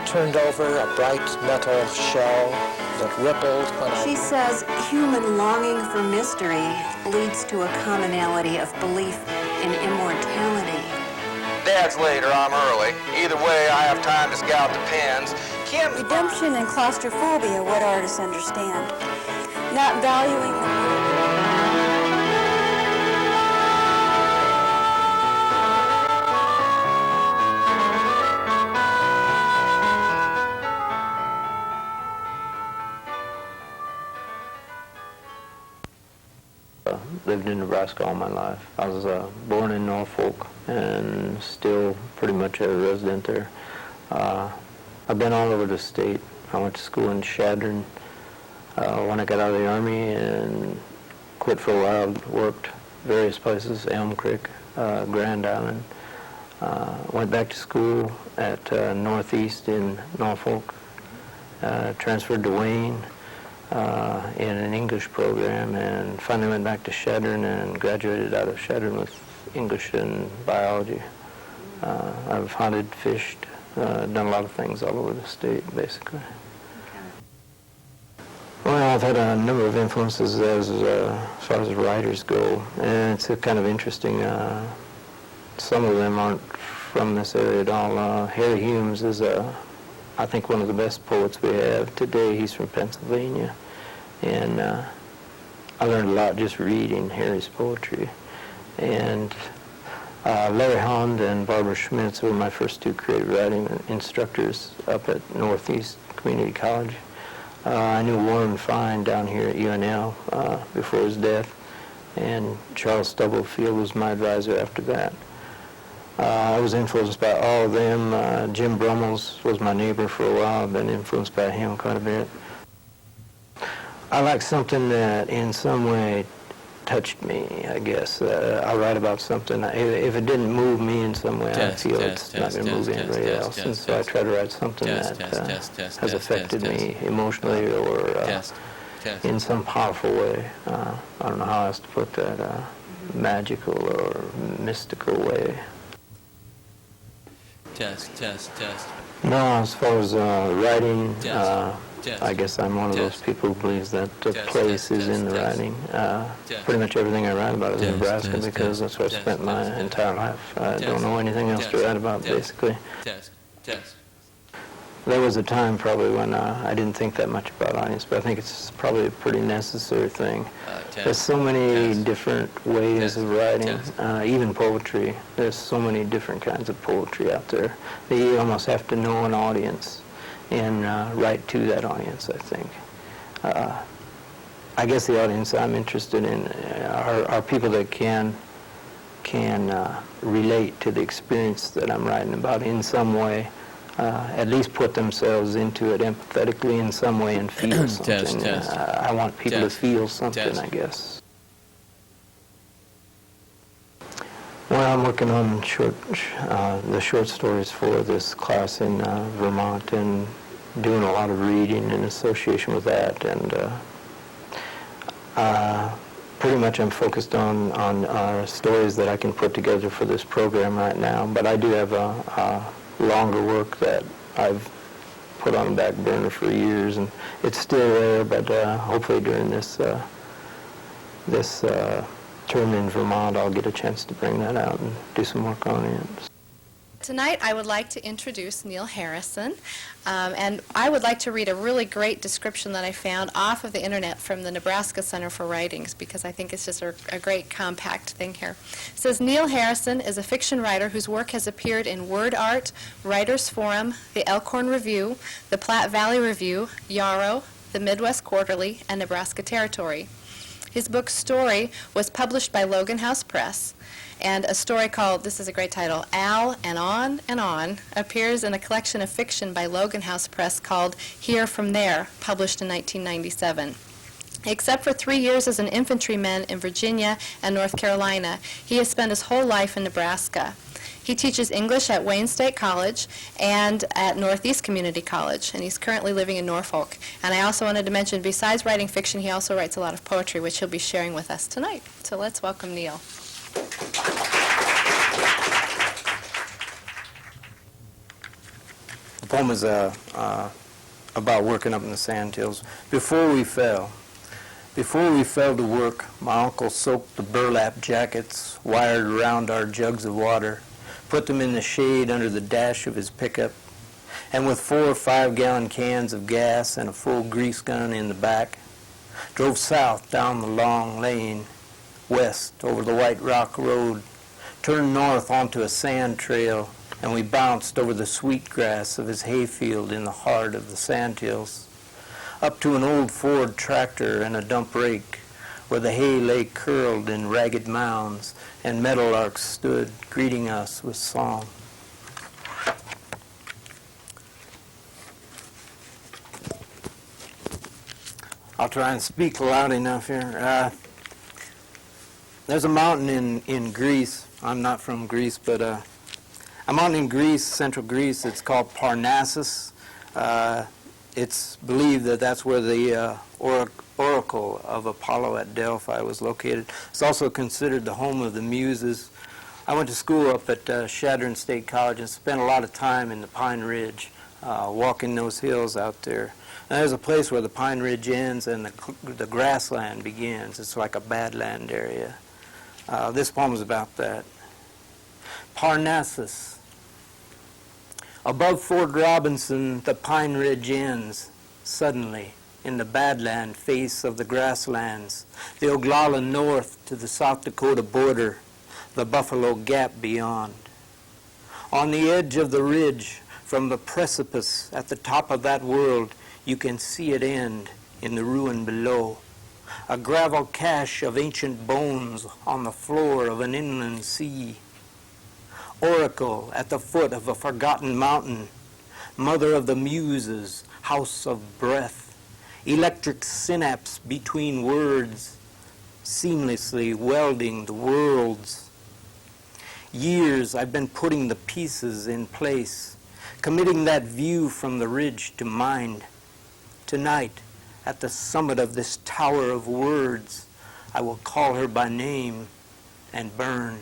turned over a bright metal shell that rippled when She says human longing for mystery leads to a commonality of belief in immortality. Dad's late or I'm early. Either way, I have time to scout the pens. Kim... Redemption and claustrophobia, what artists understand. Not valuing the... Lived in Nebraska all my life. I was born in Norfolk and still pretty much a resident there. I've been all over the state. I went to school in Chadron when I got out of the Army and quit for a while. Worked various places, Elm Creek, Grand Island. Went back to school at Northeast in Norfolk. Transferred to Wayne. In an English program, and finally went back to Chadron and graduated out of Chadron with English and biology. I've hunted, fished, done a lot of things all over the state, basically. Well, I've had a number of influences as far as writers go, and it's kind of interesting. Some of them aren't from this area at all. Harry Humes is, I think, one of the best poets we have today. He's from Pennsylvania. And I learned a lot just reading Harry's poetry. And Larry Hond and Barbara Schmitz were my first two creative writing instructors up at Northeast Community College. I knew Warren Fine down here at UNL before his death, and Charles Stubblefield was my advisor after that. I was influenced by all of them. Jim Brummels was my neighbor for a while. I've been influenced by him quite a bit. I like something that in some way touched me, I guess. I write about something. If it didn't move me in some way, I feel it's not going to move anybody else. And so I try to write something that has affected me emotionally or in some powerful way. I don't know how else to put that, magical or mystical way. Test. No, as far as writing, I guess I'm one of those people who believes that the place is in the writing. Pretty much everything I write about is Nebraska because that's where I spent my entire life. I don't know anything else to write about, basically. There was a time probably when I didn't think that much about audience, but I think it's probably a pretty necessary thing. There's so many different ways of writing, even poetry. There's so many different kinds of poetry out there that you almost have to know an audience and write to that audience, I think. I guess the audience I'm interested in are people that can relate to the experience that I'm writing about in some way. At least put themselves into it empathetically in some way and feel something. I want people to feel something, I guess. Well, I'm working on the short stories for this class in Vermont and doing a lot of reading in association with that. And pretty much I'm focused on stories that I can put together for this program right now. But I do have a longer work that I've put on the back burner for years, and it's still there, but hopefully during this term in Vermont I'll get a chance to bring that out and do some work on it. Tonight I would like to introduce Neil Harrison, and I would like to read a really great description that I found off of the internet from the Nebraska Center for Writings, because I think it's just a great compact thing here. It says, Neil Harrison is a fiction writer whose work has appeared in Word Art, Writers Forum, the Elkhorn Review, the Platte Valley Review, Yarrow, the Midwest Quarterly, and Nebraska Territory. His book Story was published by Logan House Press, and a story called, this is a great title, Al and On, appears in a collection of fiction by Logan House Press called Here From There, published in 1997. Except for 3 years as an infantryman in Virginia and North Carolina, he has spent his whole life in Nebraska. He teaches English at Wayne State College and at Northeast Community College, and he's currently living in Norfolk. And I also wanted to mention, besides writing fiction, he also writes a lot of poetry, which he'll be sharing with us tonight. So let's welcome Neil. If poem is about working up in the sandhills. Before we fell to work, my uncle soaked the burlap jackets wired around our jugs of water, put them in the shade under the dash of his pickup, and with 4 or 5 gallon cans of gas and a full grease gun in the back, drove south down the long lane, west over the White Rock Road, turned north onto a sand trail, and we bounced over the sweet grass of his hayfield in the heart of the sandhills, up to an old Ford tractor and a dump rake, where the hay lay curled in ragged mounds, and meadowlarks stood greeting us with song. I'll try and speak loud enough here. There's a mountain in Greece. I'm not from Greece, but a mountain in Greece, central Greece. It's called Parnassus. It's believed that that's where the oracle of Apollo at Delphi was located. It's also considered the home of the Muses. I went to school up at Chadron State College and spent a lot of time in the Pine Ridge, walking those hills out there. And there's a place where the Pine Ridge ends and the grassland begins. It's like a badland area. This poem is about that. Parnassus. Above Fort Robinson, the Pine Ridge ends, suddenly, in the badland face of the grasslands, the Oglala north to the South Dakota border, the Buffalo Gap beyond. On the edge of the ridge, from the precipice at the top of that world, you can see it end in the ruin below. A gravel cache of ancient bones on the floor of an inland sea. Oracle at the foot of a forgotten mountain. Mother of the Muses, house of breath. Electric synapse between words, seamlessly welding the worlds. Years I've been putting the pieces in place, committing that view from the ridge to mind. Tonight, at the summit of this tower of words, I will call her by name and burn.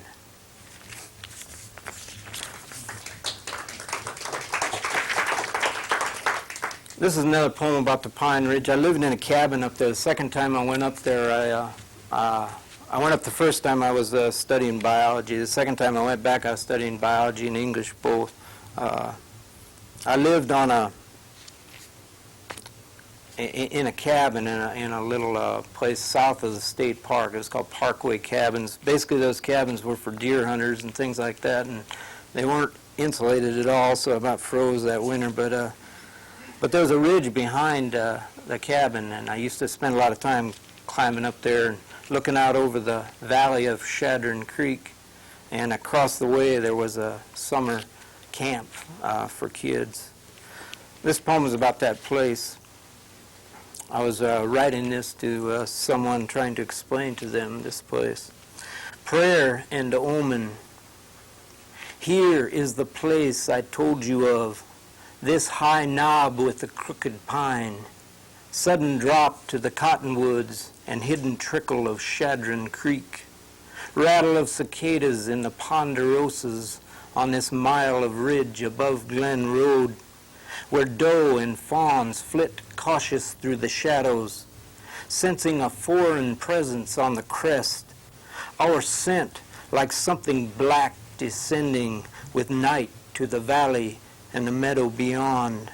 This is another poem about the Pine Ridge. I lived in a cabin up there. The second time I went up there, I went up the first time I was studying biology. The second time I went back, I was studying biology and English both. I lived on in a cabin in a little place south of the state park. It was called Parkway Cabins. Basically, those cabins were for deer hunters and things like that, and they weren't insulated at all, so I about froze that winter. But there was a ridge behind the cabin, and I used to spend a lot of time climbing up there and looking out over the valley of Chadron Creek. And across the way, there was a summer camp for kids. This poem is about that place. I was writing this to someone trying to explain to them this place. Prayer and omen. Here is the place I told you of, this high knob with the crooked pine, sudden drop to the cottonwoods and hidden trickle of Chadron Creek, rattle of cicadas in the ponderosas on this mile of ridge above Glen Road, where doe and fawns flit cautious through the shadows, sensing a foreign presence on the crest, our scent like something black descending with night to the valley and the meadow beyond.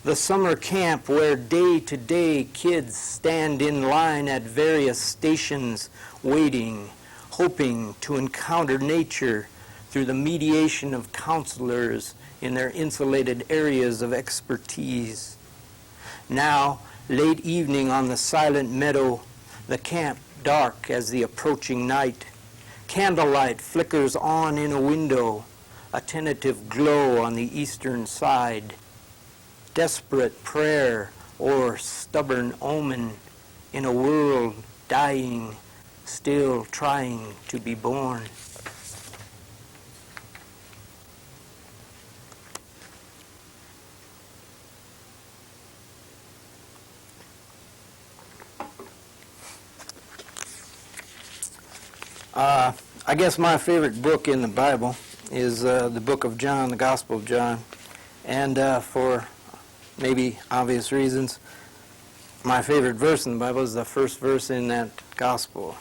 The summer camp where day to day kids stand in line at various stations, waiting, hoping to encounter nature through the mediation of counselors in their insulated areas of expertise. Now, late evening on the silent meadow, the camp dark as the approaching night. Candlelight flickers on in a window, a tentative glow on the eastern side. Desperate prayer or stubborn omen in a world dying, still trying to be born. I guess my favorite book in the Bible is the book of John, the Gospel of John. And for maybe obvious reasons, my favorite verse in the Bible is the first verse in that gospel.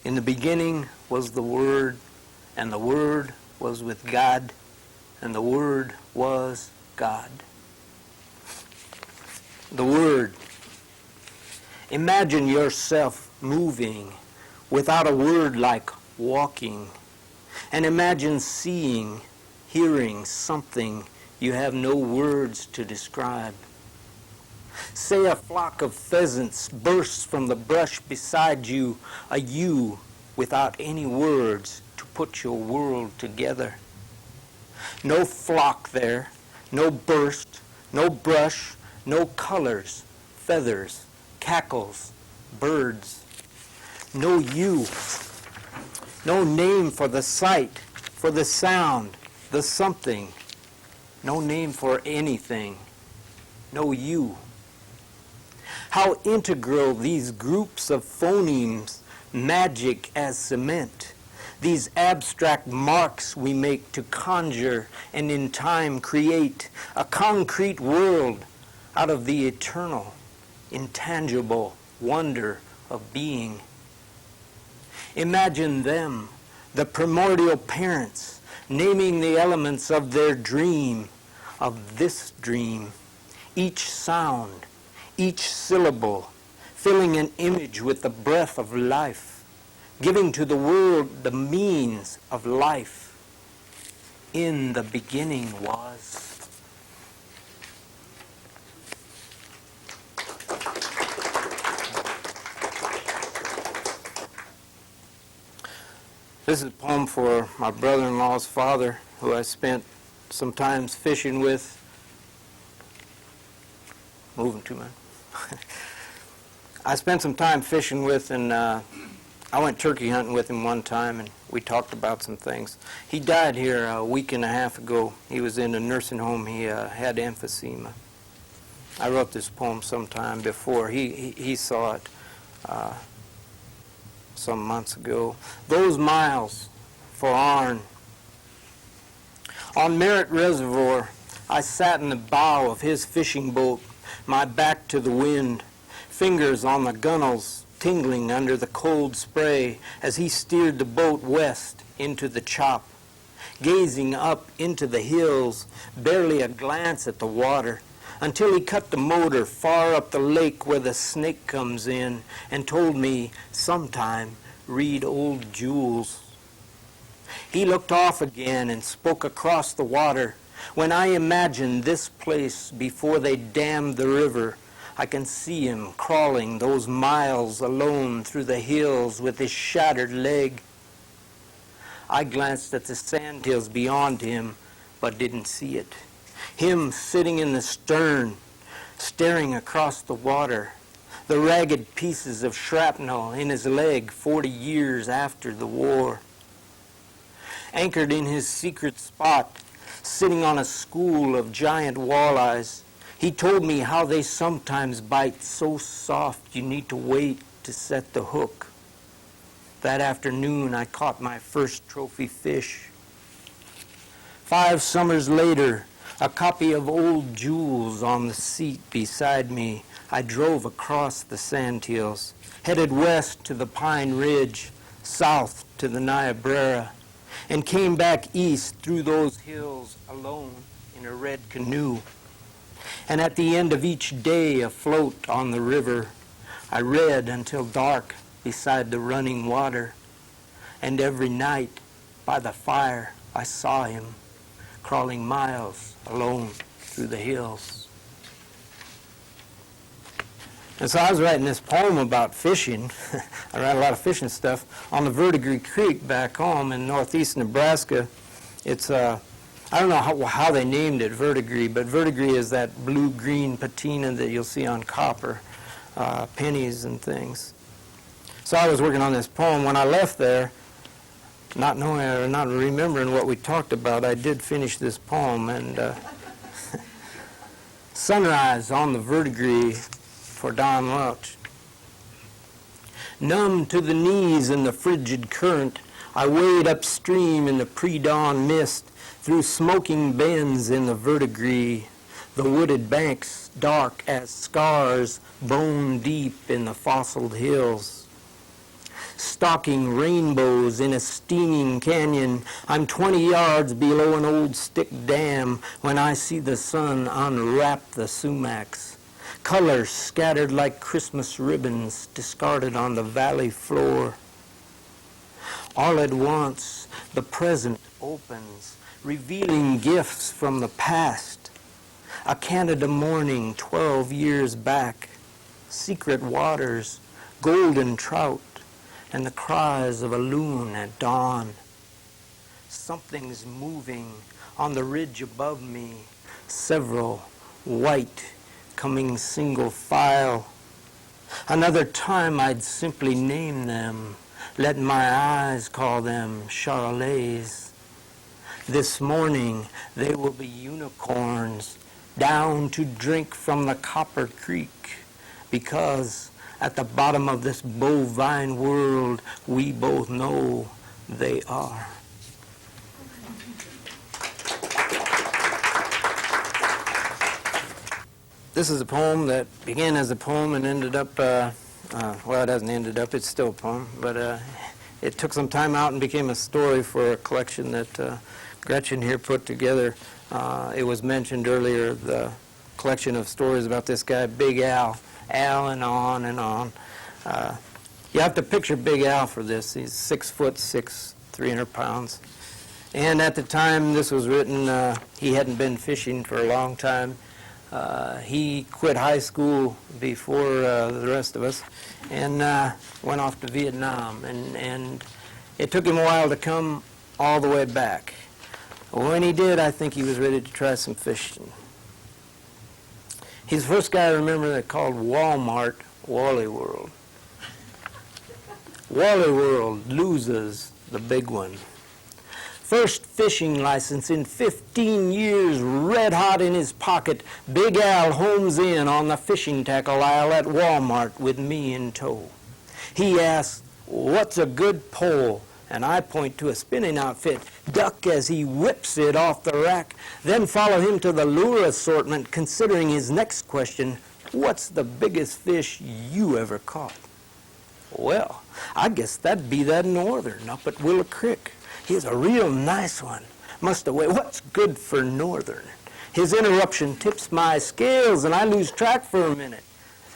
In the beginning was the Word, and the Word was with God, and the Word was God. The Word. Imagine yourself moving without a word like walking, and imagine seeing, hearing something you have no words to describe. Say a flock of pheasants bursts from the brush beside you, a you without any words to put your world together. No flock there, no burst, no brush, no colors, feathers, cackles, birds. No you, no name for the sight, for the sound, the something. No name for anything, no you. How integral these groups of phonemes, magic as cement, these abstract marks we make to conjure and in time create a concrete world out of the eternal, intangible wonder of being. Imagine them, the primordial parents, naming the elements of their dream, of this dream, each sound, each syllable, filling an image with the breath of life, giving to the world the means of life. In the beginning was. This is a poem for my brother-in-law's father, who I spent some time fishing with. Moving too much. I spent some time fishing with, and I went turkey hunting with him one time, and we talked about some things. He died here a week and a half ago. He was in a nursing home. He had emphysema. I wrote this poem sometime before. He saw it some months ago. Those miles for Arn. On Merritt Reservoir, I sat in the bow of his fishing boat, my back to the wind, fingers on the gunnels tingling under the cold spray as he steered the boat west into the chop, gazing up into the hills, barely a glance at the water, until he cut the motor far up the lake where the snake comes in and told me, sometime, read old Jules. He looked off again and spoke across the water. When I imagine this place before they dammed the river, I can see him crawling those miles alone through the hills with his shattered leg. I glanced at the sandhills beyond him, but didn't see it. Him sitting in the stern, staring across the water, the ragged pieces of shrapnel in his leg 40 years after the war. Anchored in his secret spot, sitting on a school of giant walleyes, he told me how they sometimes bite so soft you need to wait to set the hook. That afternoon I caught my first trophy fish. 5 summers later, a copy of Old Jules on the seat beside me, I drove across the sandhills, headed west to the Pine Ridge, south to the Niobrara, and came back east through those hills alone in a red canoe. And at the end of each day afloat on the river, I read until dark beside the running water. And every night by the fire I saw him crawling miles alone through the hills. And so I was writing this poem about fishing. I write a lot of fishing stuff on the Verdigris Creek back home in northeast Nebraska. It's I don't know how they named it verdigris, but verdigris is that blue-green patina that you'll see on copper pennies and things. So I was working on this poem. When I left there, not knowing or not remembering what we talked about, I did finish this poem. And sunrise on the verdigris for Don Welch. Numb to the knees in the frigid current, I wade upstream in the pre-dawn mist, through smoking bends in the verdigris, the wooded banks dark as scars, bone deep in the fossiled hills. Stalking rainbows in a steaming canyon, I'm 20 yards below an old stick dam when I see the sun unwrap the sumacs. Colors scattered like Christmas ribbons discarded on the valley floor. All at once, the present opens, revealing gifts from the past. A Canada morning 12 years back, secret waters, golden trout, and the cries of a loon at dawn. Something's moving on the ridge above me, several white coming single file. Another time I'd simply name them, let my eyes call them charolais. This morning they will be unicorns, down to drink from the Copper Creek, because at the bottom of this bovine world we both know they are. This is a poem that began as a poem and ended up, well, it hasn't ended up, it's still a poem, but it took some time out and became a story for a collection that Gretchen here put together. It was mentioned earlier, the collection of stories about this guy, Big Al. Al and on and on. You have to picture Big Al for this. He's 6'6", 300 pounds. And at the time this was written, he hadn't been fishing for a long time. He quit high school before the rest of us and went off to Vietnam. And it took him a while to come all the way back. When he did, I think he was ready to try some fishing. He's the first guy I remember that called Walmart Wally World. Wally World loses the big one. First fishing license in 15 years, red hot in his pocket, Big Al homes in on the fishing tackle aisle at Walmart with me in tow. He asks, "What's a good pole?" And I point to a spinning outfit, duck as he whips it off the rack, then follow him to the lure assortment, considering his next question, "What's the biggest fish you ever caught?" Well, I guess that'd be that northern up at Willow Creek. He's a real nice one. Must have weighed, what's good for northern? His interruption tips my scales and I lose track for a minute.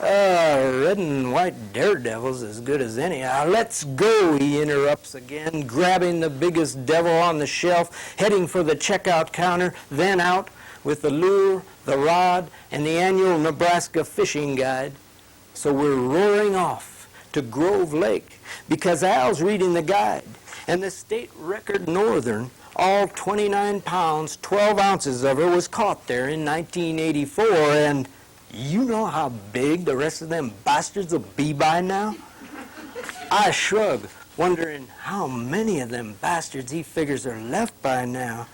Red and white daredevil's as good as any. Let's go, he interrupts again, grabbing the biggest devil on the shelf, heading for the checkout counter, then out with the lure, the rod, and the annual Nebraska fishing guide. So we're roaring off to Grove Lake because Al's reading the guide. And the state record northern, all 29 pounds, 12 ounces of her, was caught there in 1984, and you know how big the rest of them bastards will be by now? I shrug, wondering how many of them bastards he figures are left by now.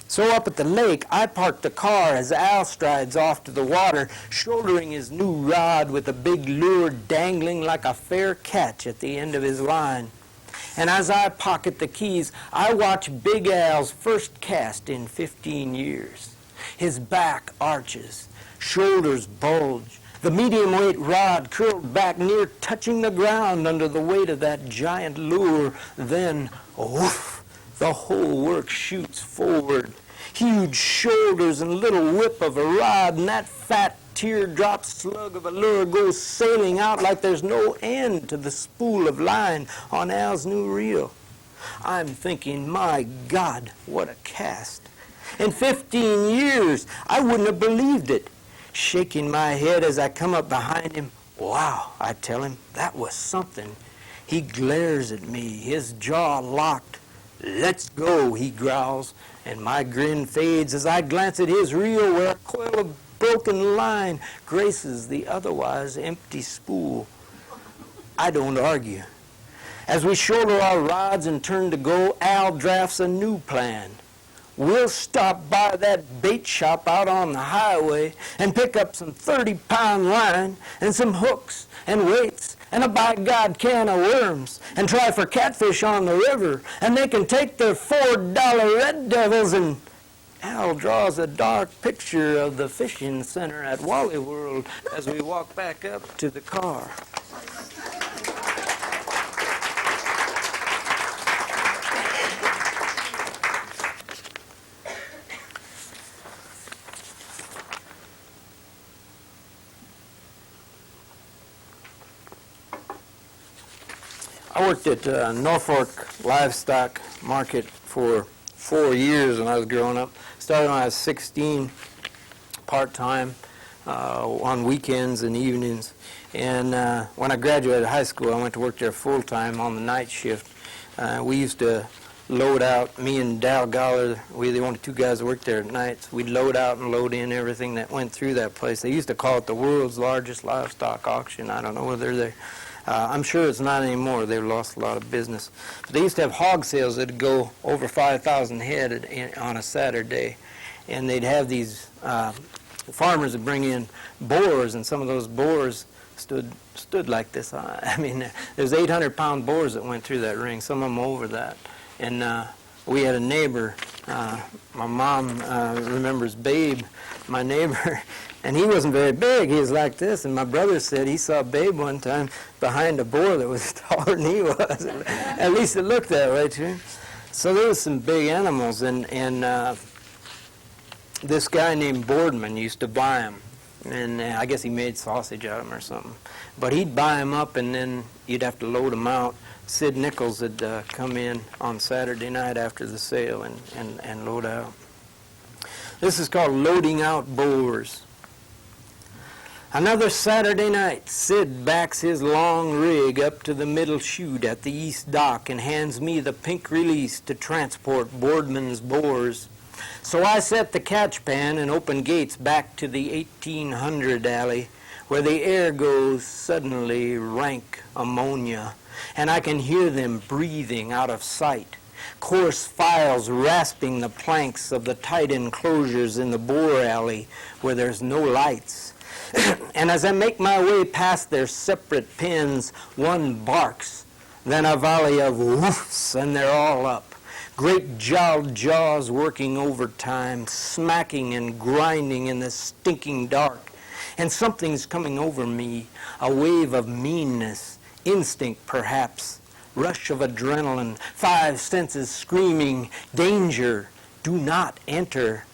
So up at the lake, I park the car as Al strides off to the water, shouldering his new rod with a big lure dangling like a fair catch at the end of his line. And as I pocket the keys, I watch Big Al's first cast in 15 years. His back arches, shoulders bulge, the medium-weight rod curled back near touching the ground under the weight of that giant lure. Then, woof, the whole work shoots forward. Huge shoulders and little whip of a rod, and that fat teardrop slug of a lure goes sailing out like there's no end to the spool of line on Al's new reel. I'm thinking, my God, what a cast. In 15 years, I wouldn't have believed it. Shaking my head as I come up behind him, "Wow," I tell him, "that was something." He glares at me, his jaw locked. "Let's go," he growls, and my grin fades as I glance at his reel where a coil of broken line graces the otherwise empty spool. I don't argue. As we shoulder our rods and turn to go, Al drafts a new plan. We'll stop by that bait shop out on the highway and pick up some 30-pound line and some hooks and weights and a by God can of worms, and try for catfish on the river, and they can take their $4 red devils and... Al draws a dark picture of the fishing center at Wally World as we walk back up to the car. I worked at Norfolk Livestock Market for 4 years when I was growing up. Started when I was 16, part-time, on weekends and evenings. And when I graduated high school, I went to work there full-time on the night shift. We used to load out, me and Dal Goller, we were the only two guys that worked there at nights. We'd load out and load in everything that went through that place. They used to call it the world's largest livestock auction. I don't know whether they're... I'm sure it's not anymore. They've lost a lot of business. But they used to have hog sales that would go over 5,000 head on a Saturday. And they'd have these farmers would bring in boars, and some of those boars stood like this. I mean, there's 800-pound boars that went through that ring, some of them over that. And we had a neighbor. My mom remembers Babe, my neighbor. And he wasn't very big. He was like this. And my brother said he saw Babe one time behind a boar that was taller than he was. At least it looked that way to him. So there was some big animals. And this guy named Boardman used to buy them. And I guess he made sausage out of them or something. But he'd buy them up, and then you'd have to load them out. Sid Nichols would come in on Saturday night after the sale and load out. This is called loading out boars. Another Saturday night, Sid backs his long rig up to the middle chute at the east dock and hands me the pink release to transport Boardman's boars. So I set the catch pan and open gates back to the 1800 alley, where the air goes suddenly rank ammonia, and I can hear them breathing out of sight. Coarse files rasping the planks of the tight enclosures in the boar alley where there's no lights. And as I make my way past their separate pens, one barks, then a volley of woofs, and they're all up. Great jowled jaws working overtime, smacking and grinding in the stinking dark. And something's coming over me, a wave of meanness, instinct perhaps, rush of adrenaline, 5 senses screaming, danger, do not enter.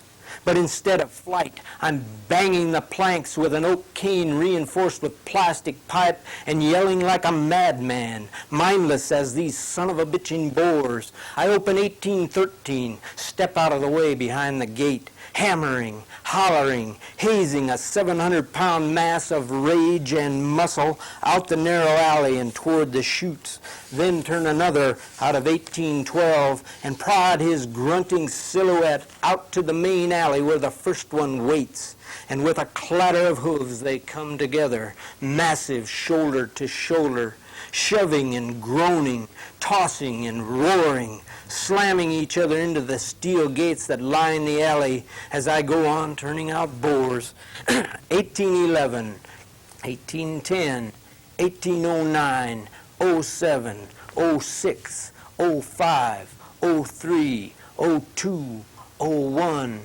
But instead of flight, I'm banging the planks with an oak cane reinforced with plastic pipe and yelling like a madman, mindless as these son-of-a-bitching boars. I open 1813, step out of the way behind the gate, hammering, hollering, hazing a 700-pound mass of rage and muscle out the narrow alley and toward the chutes, then turn another out of 1812 and prod his grunting silhouette out to the main alley where the first one waits. And with a clatter of hooves they come together, massive shoulder to shoulder, shoving and groaning, tossing and roaring, slamming each other into the steel gates that line the alley as I go on turning out boars. 1811, 1810, 1809, 07, 06, 05, 03, 02, 01,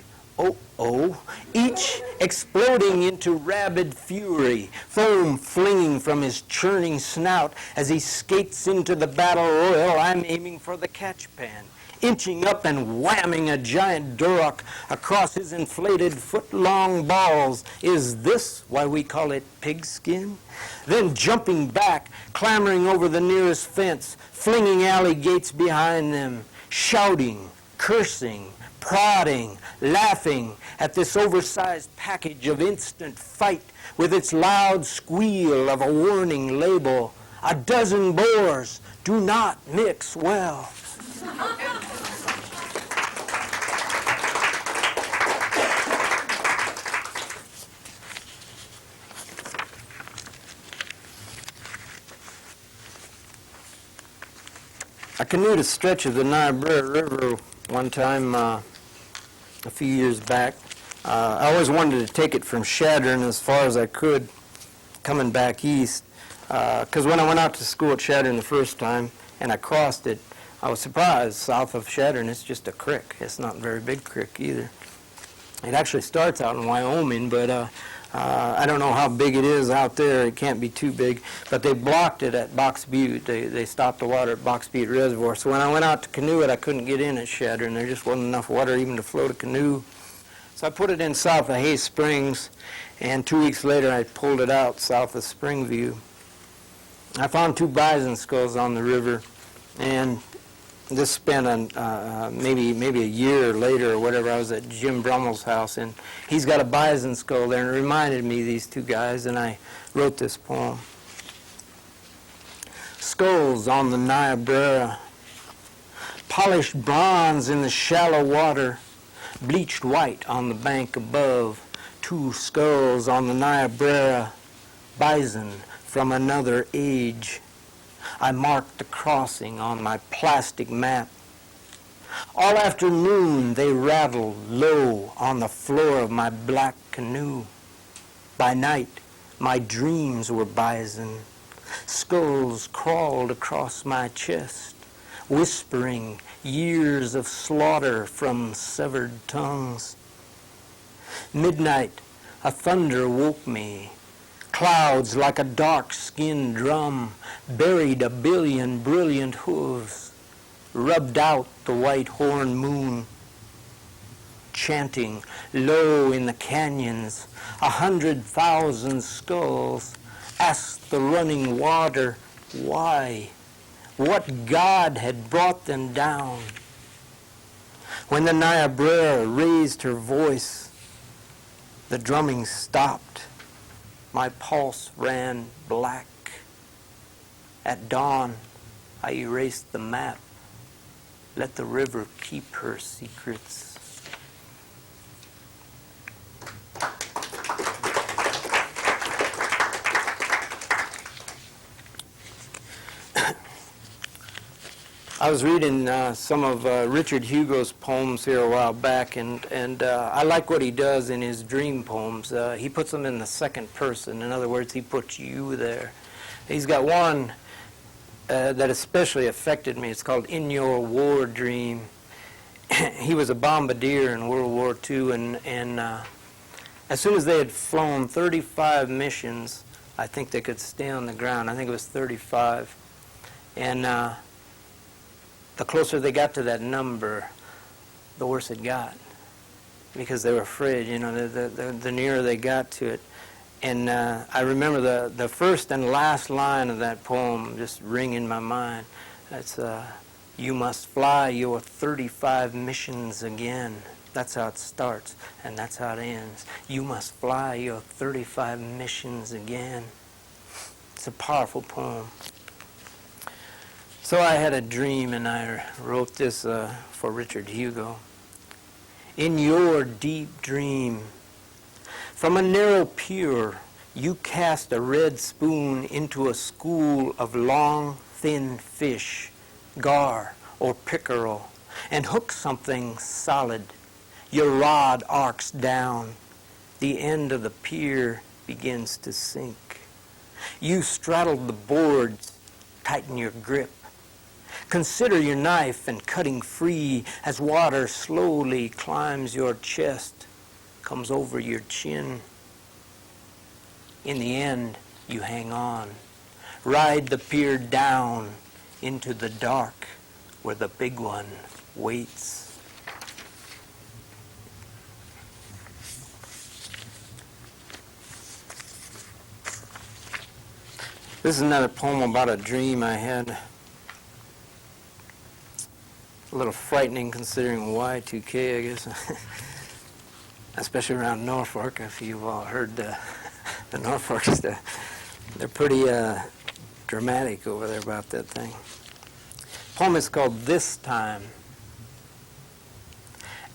00, each exploding into rabid fury, foam flinging from his churning snout as he skates into the battle royal. I'm aiming for the catch pan, inching up and whamming a giant Duroc across his inflated foot-long balls. Is this why we call it pigskin? Then jumping back, clambering over the nearest fence, flinging alley gates behind them, shouting, cursing, prodding, laughing at this oversized package of instant fight with its loud squeal of a warning label. A dozen boars do not mix well. I canoed a stretch of the Niobrara River one time a few years back. I always wanted to take it from Chadron as far as I could, coming back east. Because when I went out to school at Chadron the first time and I crossed it, I was surprised. South of Chadron, it's just a creek. It's not a very big creek either. It actually starts out in Wyoming, but I don't know how big it is out there. It can't be too big. But they blocked it at Box Butte. They stopped the water at Box Butte Reservoir. So when I went out to canoe it, I couldn't get in at Chadron. There just wasn't enough water even to float a canoe. So I put it in south of Hay Springs, and 2 weeks later I pulled it out south of Springview. I found 2 bison skulls on the river, and this spent maybe a year later or whatever. I was at Jim Brummel's house, and he's got a bison skull there, and it reminded me of these 2 guys, and I wrote this poem. Skulls on the Niobrara, polished bronze in the shallow water, bleached white on the bank above. 2 skulls on the Niobrara, bison from another age. I marked the crossing on my plastic map. All afternoon they rattled low on the floor of my black canoe. By night, my dreams were bison. Skulls crawled across my chest, whispering years of slaughter from severed tongues. Midnight, a thunder woke me. Clouds like a dark-skinned drum buried a billion brilliant hooves, rubbed out the white horn moon. Chanting low in the canyons, 100,000 skulls asked the running water why, what God had brought them down. When the Niobrara raised her voice, the drumming stopped. My pulse ran black. At dawn, I erased the map. Let the river keep her secrets. I was reading some of Richard Hugo's poems here a while back, and I like what he does in his dream poems. He puts them in the second person. In other words, he puts you there. He's got one that especially affected me. It's called In Your War Dream. He was a bombardier in World War II, and as soon as they had flown 35 missions, I think they could stay on the ground. I think it was 35. And the closer they got to that number, the worse it got, because they were afraid, the nearer they got to it. And I remember the first and last line of that poem just ring in my mind. It's, you must fly your 35 missions again. That's how it starts, and that's how it ends. You must fly your 35 missions again. It's a powerful poem. So I had a dream, and I wrote this for Richard Hugo. In your deep dream, from a narrow pier, you cast a red spoon into a school of long, thin fish, gar or pickerel, and hook something solid. Your rod arcs down. The end of the pier begins to sink. You straddle the boards, tighten your grip. Consider your knife and cutting free as water slowly climbs your chest, comes over your chin. In the end, you hang on. Ride the pier down into the dark where the big one waits. This is another poem about a dream I had. A little frightening considering Y2K, I guess. Especially around Norfolk, if you've all heard the Norfolks. They're pretty dramatic over there about that thing. The poem is called This Time.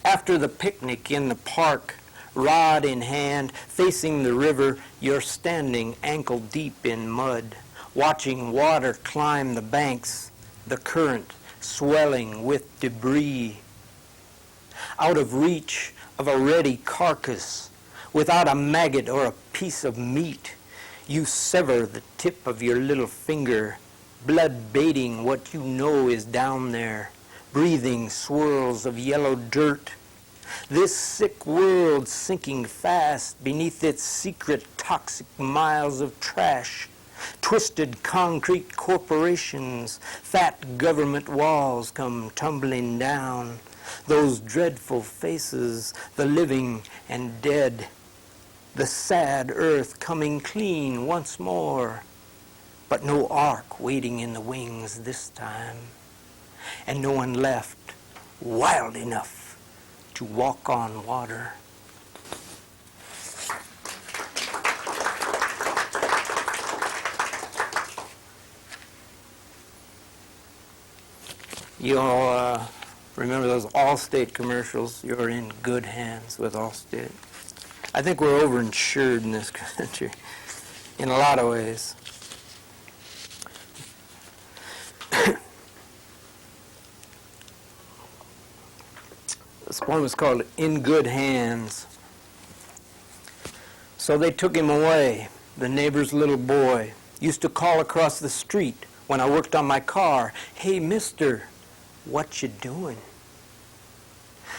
After the picnic in the park, rod in hand, facing the river, you're standing ankle deep in mud, watching water climb the banks, the current swelling with debris. Out of reach of a ready carcass, without a maggot or a piece of meat, You sever the tip of your little finger, blood baiting what you know is down there, breathing swirls of yellow dirt. This sick world sinking fast beneath its secret toxic miles of trash. Twisted concrete corporations, fat government walls come tumbling down. Those dreadful faces, the living and dead. The sad earth coming clean once more. But no ark waiting in the wings this time. And no one left wild enough to walk on water. You all remember those Allstate commercials? You're in good hands with Allstate. I think we're overinsured in this country in a lot of ways. This poem is called In Good Hands. So they took him away, the neighbor's little boy. Used to call across the street when I worked on my car, "Hey, mister, what you doing?"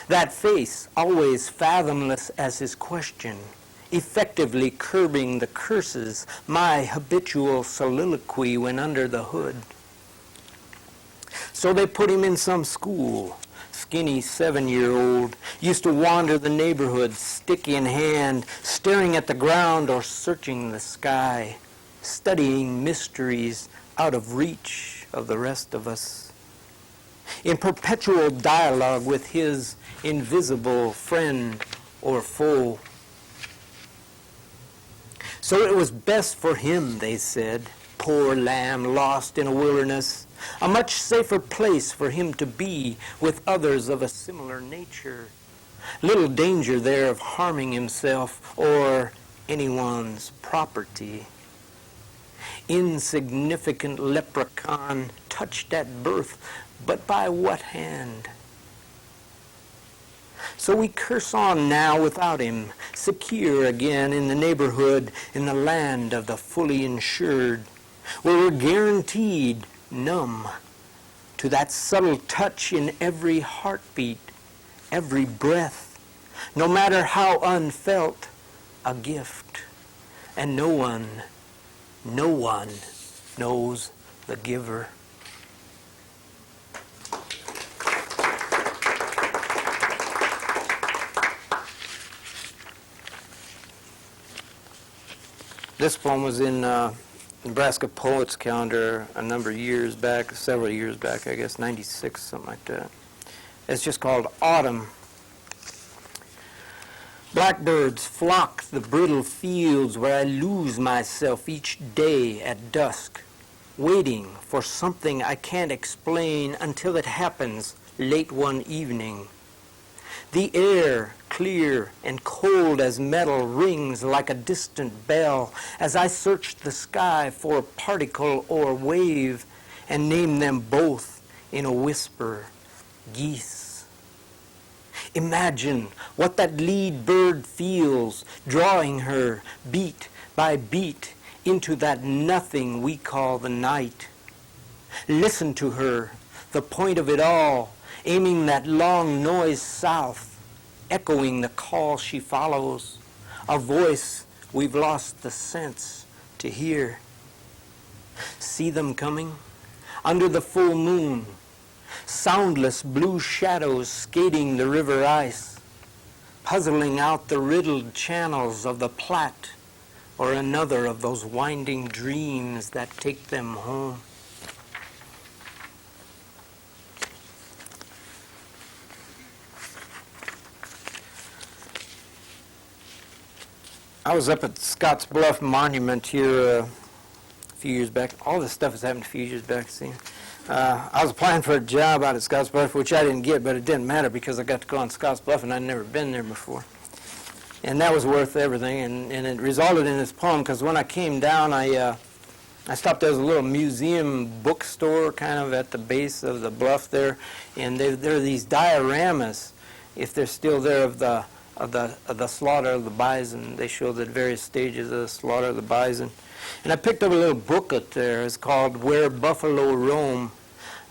That face, always fathomless as his question, effectively curbing the curses my habitual soliloquy went under the hood. So they put him in some school. Skinny 7-year-old used to wander the neighborhood, stick in hand, staring at the ground or searching the sky, studying mysteries out of reach of the rest of us. In perpetual dialogue with his invisible friend or foe. So it was best for him, they said, poor lamb lost in a wilderness, a much safer place for him to be with others of a similar nature. Little danger there of harming himself or anyone's property. Insignificant leprechaun touched at birth, but by what hand? So we curse on now without him, secure again in the neighborhood, in the land of the fully insured, where we're guaranteed numb to that subtle touch in every heartbeat, every breath, no matter how unfelt, a gift. And no one knows the giver. This poem was in Nebraska Poets Calendar a number of years back, several years back, I guess, 96, something like that. It's just called Autumn. Blackbirds flock the brittle fields where I lose myself each day at dusk, waiting for something I can't explain until it happens late one evening. The air, clear and cold as metal, rings like a distant bell as I search the sky for a particle or wave and name them both in a whisper, geese. Imagine what that lead bird feels, drawing her beat by beat into that nothing we call the night. Listen to her, the point of it all, aiming that long noise south, echoing the call she follows, a voice we've lost the sense to hear. See them coming under the full moon, soundless blue shadows skating the river ice, puzzling out the riddled channels of the Platte or another of those winding dreams that take them home. I was up at Scotts Bluff Monument here a few years back. All this stuff has happened a few years back, see. I was applying for a job out at Scotts Bluff, which I didn't get, but it didn't matter because I got to go on Scotts Bluff and I'd never been there before. And that was worth everything, and it resulted in this poem because when I came down, I stopped. There was a little museum bookstore kind of at the base of the bluff there, and there are these dioramas, if they're still there, of the the slaughter of the bison. They show the various stages of the slaughter of the bison. And I picked up a little booklet there. It's called Where Buffalo Roam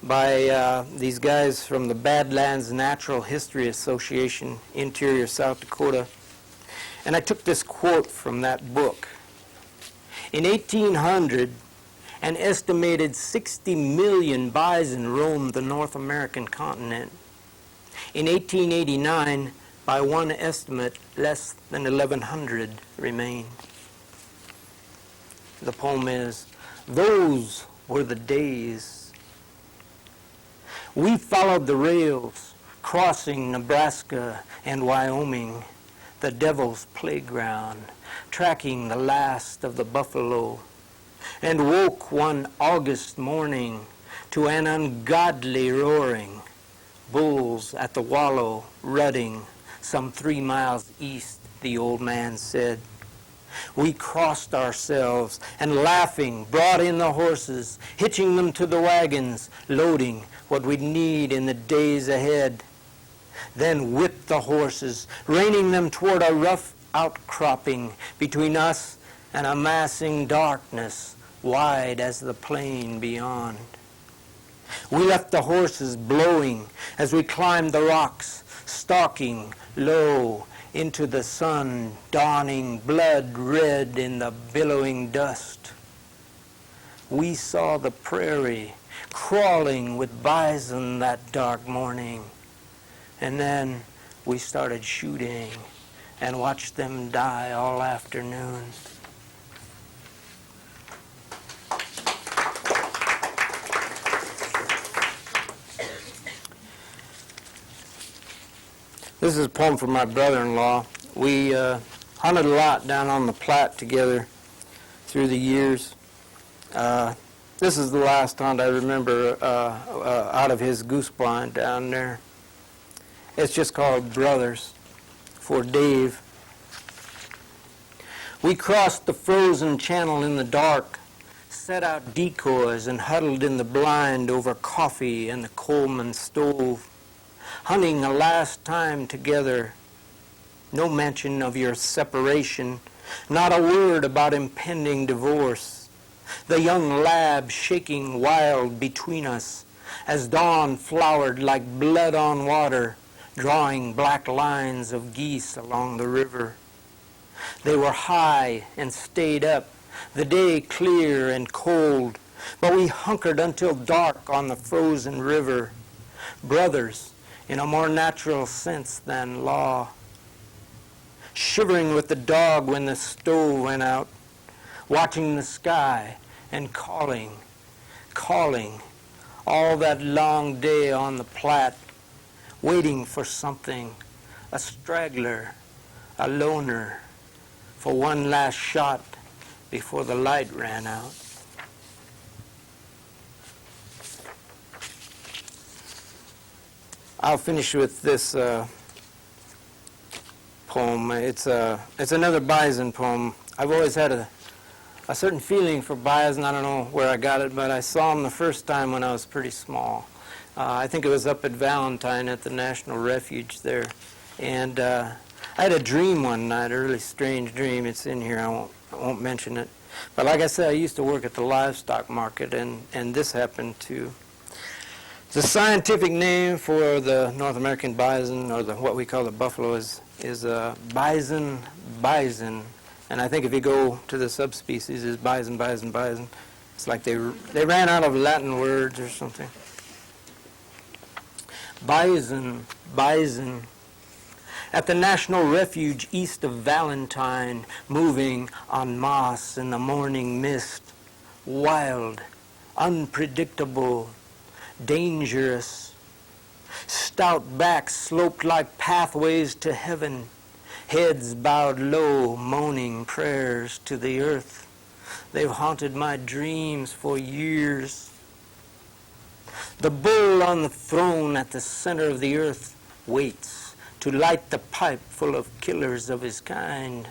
by these guys from the Badlands Natural History Association, Interior South Dakota. And I took this quote from that book. In 1800, an estimated 60 million bison roamed the North American continent. In 1889, by one estimate, less than 1,100 remained. The poem is, "Those were the days. We followed the rails, crossing Nebraska and Wyoming, the devil's playground, tracking the last of the buffalo, and woke one August morning to an ungodly roaring, bulls at the wallow rutting some 3 miles east," the old man said. "We crossed ourselves and laughing brought in the horses, hitching them to the wagons, loading what we'd need in the days ahead. Then whipped the horses, reining them toward a rough outcropping between us and a massing darkness wide as the plain beyond. We left the horses blowing as we climbed the rocks, stalking low into the sun, dawning blood red in the billowing dust. We saw the prairie crawling with bison that dark morning, and then we started shooting and watched them die all afternoon." This is a poem from my brother-in-law. We hunted a lot down on the Platte together through the years. This is the last hunt I remember out of his goose blind down there. It's just called Brothers for Dave. We crossed the frozen channel in the dark, set out decoys and huddled in the blind over coffee and the Coleman stove, hunting a last time together. No mention of your separation, not a word about impending divorce. The young lab shaking wild between us as dawn flowered like blood on water, drawing black lines of geese along the river. They were high and stayed up, the day clear and cold, but we hunkered until dark on the frozen river. Brothers in a more natural sense than law. Shivering with the dog when the stove went out, watching the sky and calling all that long day on the Platte, waiting for something, a straggler, a loner, for one last shot before the light ran out. I'll finish with this poem. It's another bison poem. I've always had a certain feeling for bison. I don't know where I got it, but I saw them the first time when I was pretty small. I think it was up at Valentine at the National Refuge there. And I had a dream one night, a really strange dream. It's in here. I won't mention it. But like I said, I used to work at the livestock market, and this happened too. The scientific name for the North American bison, or what we call the buffalo, is bison. And I think if you go to the subspecies, is bison. It's like they ran out of Latin words or something. Bison. At the National Refuge east of Valentine, moving en masse in the morning mist, wild, unpredictable, dangerous. Stout backs sloped like pathways to heaven, heads bowed low, moaning prayers to the earth. They've haunted my dreams for years. The bull on the throne at the center of the earth waits to light the pipe full of killers of his kind.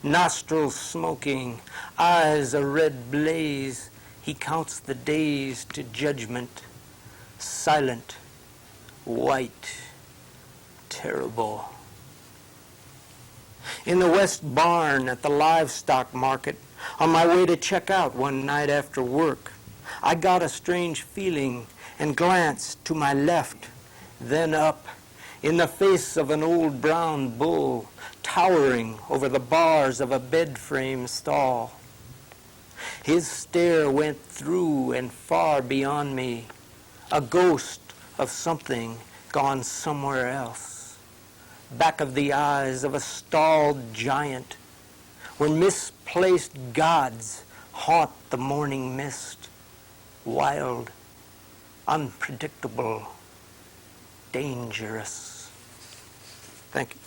Nostrils smoking, eyes a red blaze, he counts the days to judgment. Silent, white, terrible. In the west barn at the livestock market, on my way to check out one night after work, I got a strange feeling and glanced to my left, then up, in the face of an old brown bull towering over the bars of a bed frame stall. His stare went through and far beyond me, a ghost of something gone somewhere else. Back of the eyes of a stalled giant, where misplaced gods haunt the morning mist. Wild, unpredictable, dangerous. Thank you.